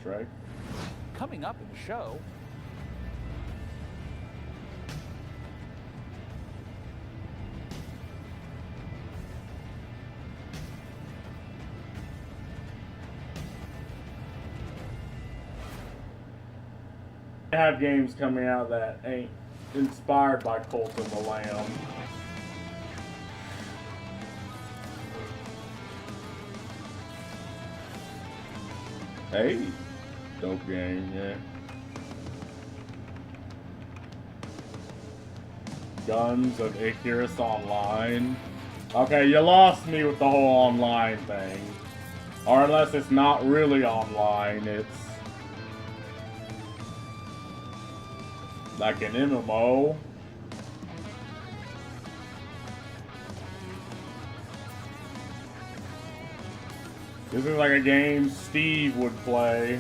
right? Coming up in the show, They have games coming out that ain't inspired by Cult of the Lamb. Hey, dope game, yeah. Guns of Icarus Online. Okay, you lost me with the whole online thing. Or unless it's not really online, it's like an MMO. This is like a game Steve would play.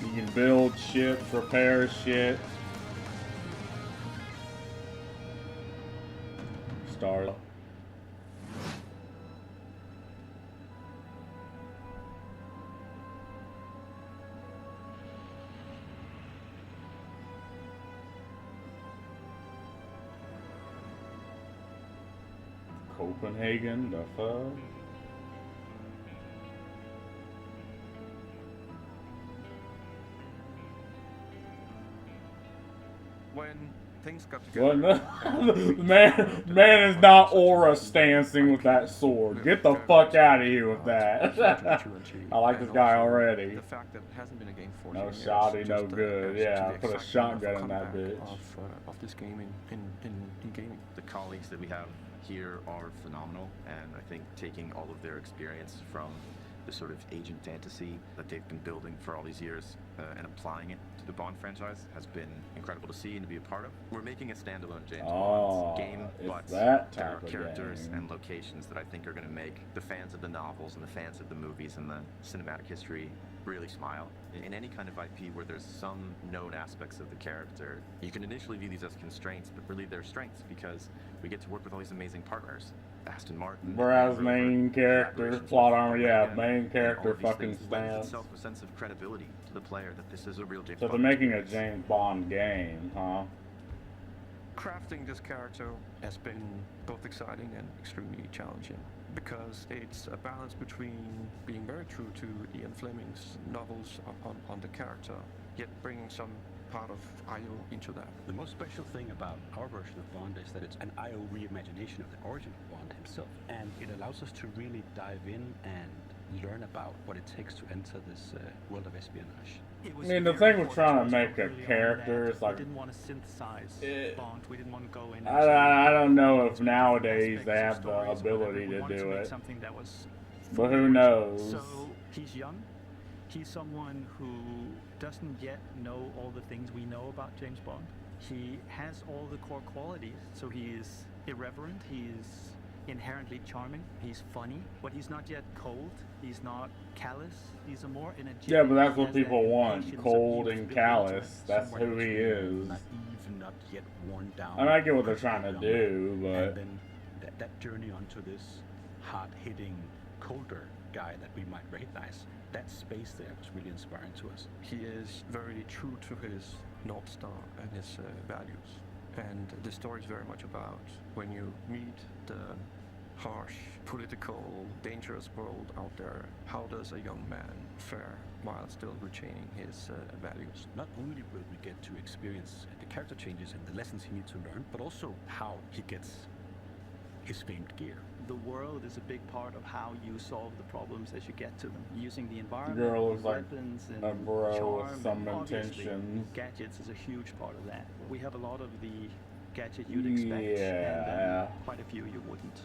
You can build ships, repair shit. Start. Copenhagen, the fuck? When things got together. man is not aura stancing with that sword. Get the fuck out of here with that. I like this guy already. The fact that it hasn't been a game for no years, shoddy, no just, good. Yeah, put a shotgun in that bitch. Of this game in gaming. The colleagues that we have here are phenomenal, and I think taking all of their experience from the sort of agent fantasy that they've been building for all these years and applying it to the Bond franchise has been incredible to see and to be a part of. We're making a standalone James Bond game, but there are characters and locations that I think are going to make the fans of the novels and the fans of the movies and the cinematic history really smile. In any kind of IP where there's some known aspects of the character, you can initially view these as constraints, but really they're strengths because we get to work with all these amazing partners. Aston Martin. Whereas main character, plot armor, yeah, main character fucking stands. Itself a sense of credibility to the player that this is a real James So Bond. they're making a James Bond game, huh? Crafting this character has been both exciting and extremely challenging because it's a balance between being very true to Ian Fleming's novels on the character, yet bringing some part of IO into that. The most special thing about our version of Bond is that it's an IO reimagination of the origin of Bond himself, and it allows us to really dive in and learn about what it takes to enter this world of espionage. I mean, the thing with trying to make a character is like, we didn't want to synthesize Bond. We didn't want to go in. I don't know if nowadays they have the ability to do it, something that was but who knows? So he's young. He's someone who doesn't yet know all the things we know about James Bond. He has all the core qualities. So he is irreverent. He is inherently charming. He's funny, but he's not yet cold. He's not callous. He's a more energetic. Yeah, but that's what people want. Cold and callous. That's who he is. Naive, not yet worn down. I mean, I get what they're trying to do, but and then that journey onto this hard-hitting, colder guy that we might recognize. That space there was really inspiring to us. He is very true to his North Star and his values. And the story is very much about when you meet the harsh, political, dangerous world out there, how does a young man fare while still retaining his values? Not only will we get to experience the character changes and the lessons he needs to learn, but also how he gets his famed gear. The world is a big part of how you solve the problems as you get to them. Using the the environment, girl looks like weapons, and a bro charm, with some and obviously intentions. gadgets is a huge part of that. We have a lot of the gadget you'd expect, and Yeah. quite a few you wouldn't.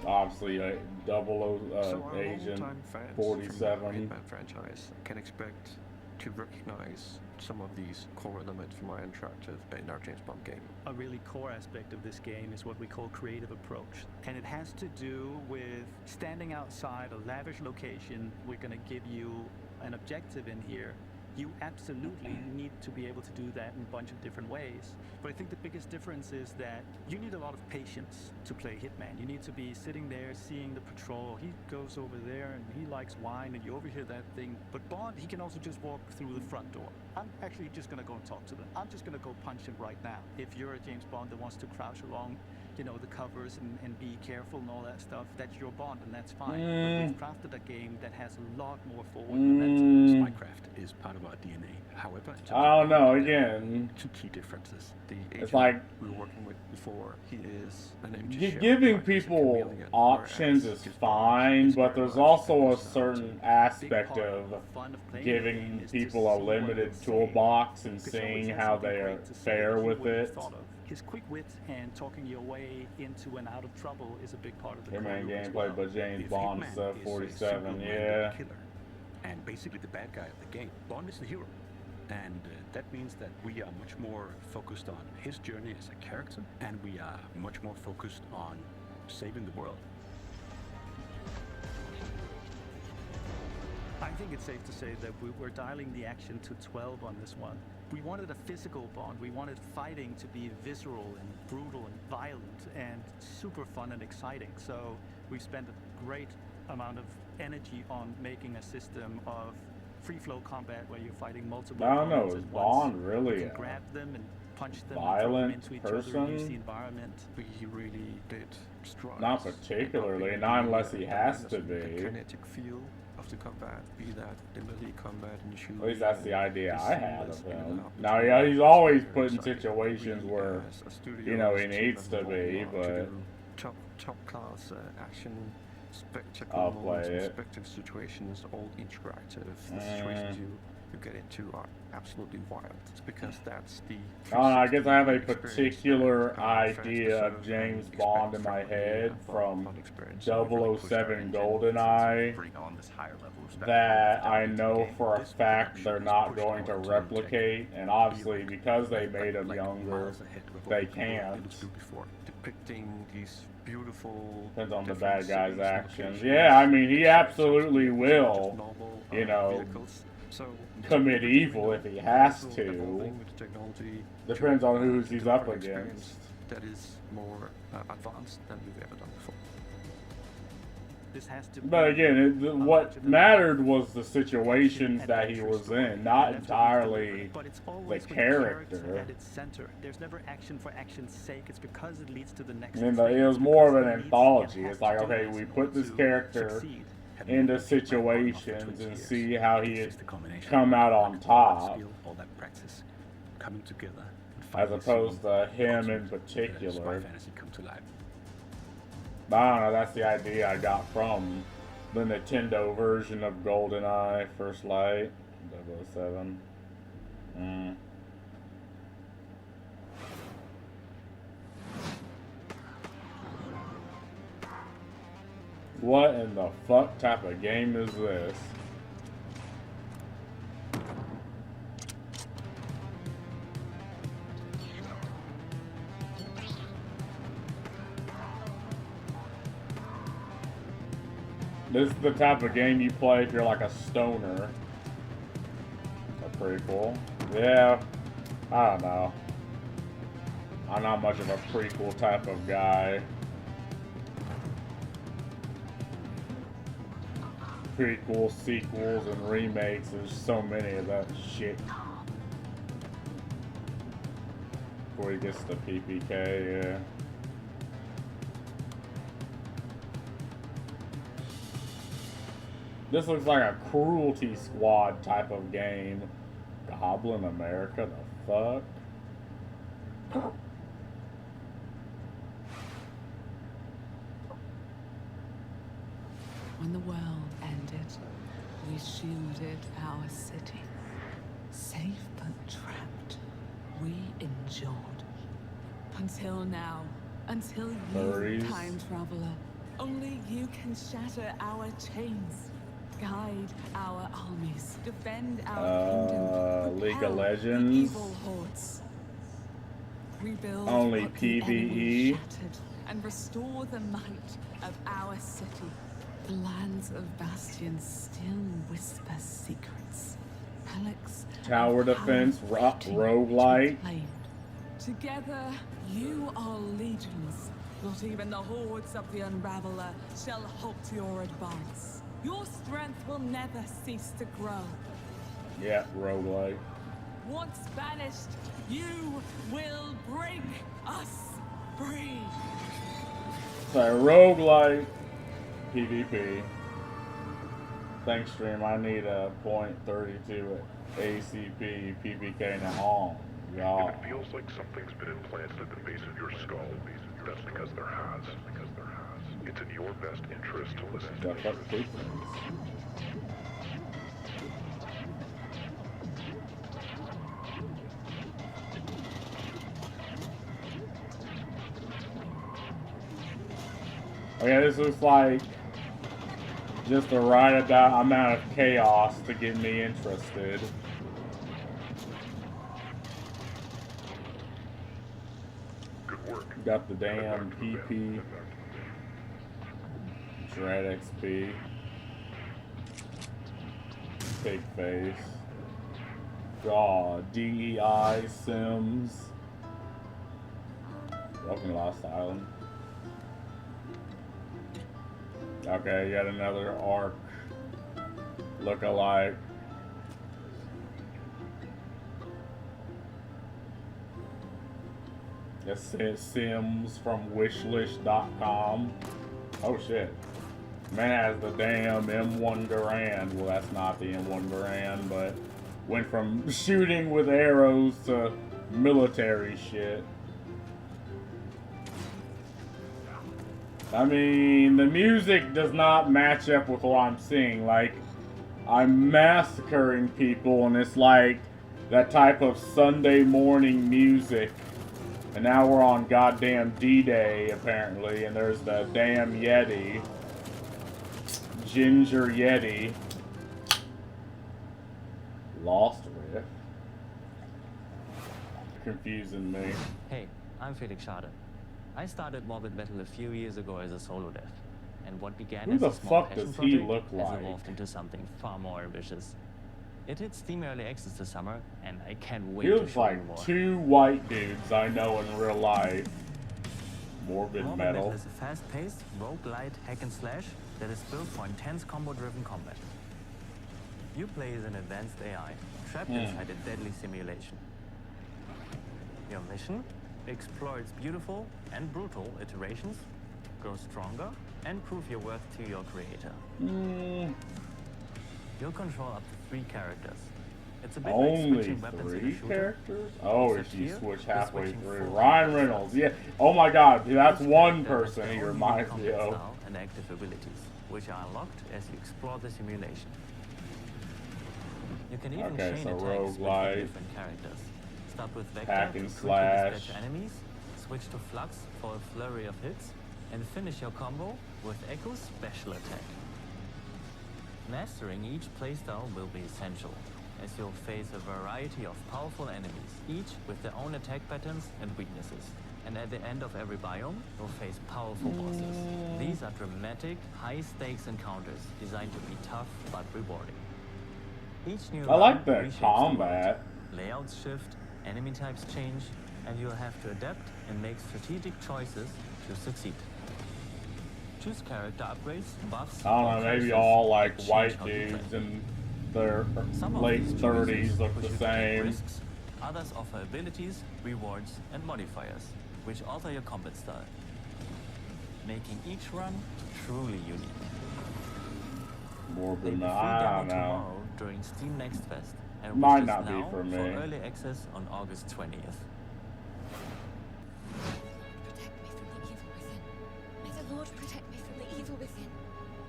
Obviously, So our Agent longtime fans 47. from the Hitman franchise can expect to recognize some of these core elements from our interactive in our James Bond game. A really core aspect of this game is what we call creative approach. And it has to do with standing outside a lavish location. We're going to give you an objective in here You absolutely need to be able to do that in a bunch of different ways. But I think the biggest difference is that you need a lot of patience to play Hitman. You need to be sitting there seeing the patrol. He goes over there and he likes wine and you overhear that thing. But Bond, he can also just walk through the front door. I'm actually just going to go and talk to them. I'm just going to go punch him right now. If you're a James Bond that wants to crouch along, you know, the covers and be careful and all that stuff, that's your Bond and that's fine. But we've crafted a game that has a lot more forward momentum. Spycraft is part of our DNA. However, in terms I don't of know, Bond, again. Two key differences. The It's agent like we were working with before, he is an empty shell, giving right? He's a people chameleon, options whereas is his fine, Bond is but very there's much also a personality. certain Big aspect part of the fun of playing the game giving is to people a see what limited they say. toolbox and Because he always seeing has how something they great to say fare that you with wouldn't have it. thought of. His quick wit and talking your way into and out of trouble is a big part of the Hitman core as gameplay well. by James If Bond Hitman stuff is a 47, single-minded yeah. killer, and basically the bad guy of the game, Bond is the hero. And that means that we are much more focused on his journey as a character, and we are much more focused on saving the world. I think it's safe to say that we're dialing the action to 12 on this one. We wanted a physical Bond. We wanted fighting to be visceral and brutal and violent and super fun and exciting. So we spent a great amount of energy on making a system of free-flow combat where you're fighting multiple I don't know, opponents is at Bond once. really You a can grab them and punch them violent and throw them into each other and use person? the environment. We really did strive. Not particularly, not unless he has to The be. kinetic feel of the combat, be that the melee combat and shooting. At least that's the idea I had of seamless in and him. out Now, between yeah, he's always very put in exciting. situations We, where, as a studio, you know, as he a team, needs have to been be, working hard but to do top class action, spectacle I'll play moments, it. perspective situations, all interactive. The situations you get into are absolutely wild. It's because that's the. I guess I have a 360 experience particular that fans idea deserve of and James expect Bond in from my a head from Bond experience. So we've really pushed our 007 engine GoldenEye Bring on this higher level of that spectacle I into the know game. for a This fact production they're is not pushed going to out to replicate, and obviously because they made him like younger, miles ahead of what they people were able can't. to do before. depicting these beautiful. Depends on the different bad guy's cities, actions. locations, Yeah, I mean, he shots, absolutely just will, normal, you know, vehicles. So commit everything evil we if know he is has also to. evolving with technology Depends to on who a he's up different experience against. That is more advanced than we've ever done before. This has to But be again, a larger what than mattered was the life situations action that he adventure was story, in, and not that's what we've entirely delivered. But it's the always with character. at its center. There's never action for action's sake. It's because it leads to the next I mean, thing. it was It's more of because an it needs anthology. and It's has like, to do okay, this we in put order this to character succeed. Having into been playing Hitman on and off for situations 20 and years, see how he it's had just a combination come of out all on that top, skill, all that practice coming together, and as finally opposed seeing to him in ultimate, particular. spy fantasy come to life. But I don't know, that's the idea I got from the Nintendo version of GoldenEye First Light 007. What in the fuck type of game is this? This is the type of game you play if you're like a stoner. That's pretty cool. Yeah, I don't know. I'm not much of a prequel type of guy. Prequels, sequels, and remakes, there's so many of that shit. Before he gets the PPK, yeah. This looks like a Cruelty Squad type of game. Goblin America, the fuck? When the world ended, we shielded our city. Safe but trapped, we endured. Until now, until you, Furries. time traveler, only you can shatter our chains. Guide our armies, defend our kingdom, League of repel the Legends. evil hordes. Rebuild Only what the enemy PvE. shattered, and restore the might of our city. The lands of Bastion still whisper secrets. relics. Tower of defense, power waiting to be roguelike. claimed. Together, you are legions. Not even the hordes of the Unraveler shall halt your advance. Your strength will never cease to grow. Yeah, roguelike. Once banished, you will break us free. So roguelike PvP. Thanks, stream. I need a .32 ACP PPK now. Yeah. If it feels like something's been implanted at the base of your skull, that's because there has. It's in your best interest to listen to Stuff up truth. Okay, this looks like just the right amount of chaos to get me interested. Good work. Got the damn PP. Dread XP. Big face. God, DEI Sims. Welcome to Lost Island. Okay, yet another arc look-alike. It says Sims from wishlist.com. Oh shit. Man has the damn M1 Garand. Well, that's not the M1 Garand, but went from shooting with arrows to military shit. I mean, the music does not match up with what I'm seeing. Like, I'm massacring people, and it's like that type of Sunday morning music. And now we're on goddamn D-Day, apparently, and there's the damn Yeti. Ginger Yeti. Lost Rift. Confusing me. Hey, I'm Felix Schade. I started Morbid Metal a few years ago as a solo dev, and what began Who as the a small fuck passion does he project look has like? evolved into something far more ambitious. It hit Steam Early Access this summer, and I can't wait He to looks show you like more. two white dudes I know in real life. Morbid Metal. is a fast-paced, roguelite hack and slash that is built for intense combo-driven combat. You play as an advanced AI, trapped inside a deadly simulation. Your mission? Explore its beautiful and brutal iterations, grow stronger, and prove your worth to your creator. You'll control up to 3 characters. It's a bit like Only switching weapons in a 3 shooter. characters? Oh, Except if you here, switch you're halfway switching through. 4 Ryan Reynolds, yeah. Oh my god, that's Each one character has person their he own reminds unique me combat of. style and active abilities, which are unlocked as you explore the simulation. You can even Okay, chain so attacks between roguelike, different characters. Start with Vector hack to and quickly slash. dispatch enemies, switch to Flux for a flurry of hits, and finish your combo with Echo's special attack. Mastering each playstyle will be essential, as you'll face a variety of powerful enemies, each with their own attack patterns and weaknesses. And at the end of every biome, you'll face powerful bosses. These are dramatic, high-stakes encounters designed to be tough but rewarding. Each new I like round the reshapes combat. world. Layouts shift, enemy types change, and you'll have to adapt and make strategic choices to succeed. Choose character upgrades, buffs, I don't or know, maybe curses all like that white change how you dudes play. in their Some of late these 30s choices look push the you to take same. risks, others offer abilities, rewards, and modifiers, which alter your combat style, making each run truly unique. Morbid They'll be free Metal, I demo don't know. tomorrow during Steam Next Fest, and Might wishlist not be now for me. early access on August 20th. Protect me from the evil within.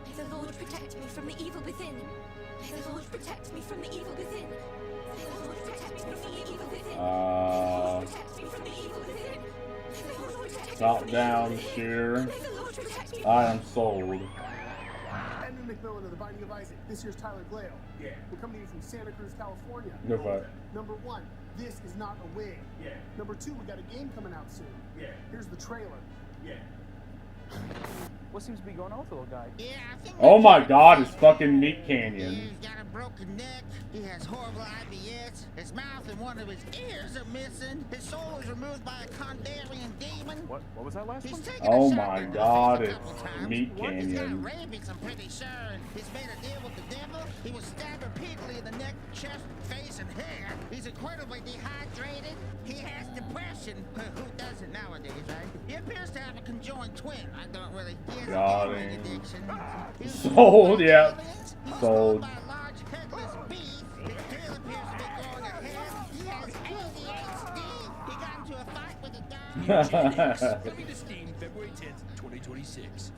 May the Lord protect me from the evil within. May the Lord protect me from the evil within. May the Lord protect me from the evil within. Protect me from the evil within. May the Lord protect me Top from the down evil within. shooter. May the Lord protect me. I am sold. Edmund McMillan of The Binding of Isaac. This year's Tyler Glale. Yeah. We're coming to you from Santa Cruz, California. Good fight. Number 1, this is not a wig. Yeah. Number 2, we got a game coming out soon. Yeah. Here's the trailer. Yeah. What seems to be going on with the little guy? Yeah, I think Oh my god, it's fucking Meat Canyon. He's got a broken neck. He has horrible IBS. His mouth and one of his ears are missing. His soul was removed by a Kandarian demon. What was that last one? Oh my god, it's Meat He's got Canyon. rabies, I'm pretty sure. He's made a deal with the devil. He was stabbed repeatedly in the neck, chest, face, and hair. He's incredibly dehydrated. He has depression. Who doesn't nowadays, right? He appears to have a conjoined twin. I don't really. He has Got a him. gambling addiction. He's Sold, yeah. He's Sold. by a large headless beast. His tail appears to be growing ahead. He has ADHD. He got into a fight with a dog. Coming to Steam February 10th, 2026.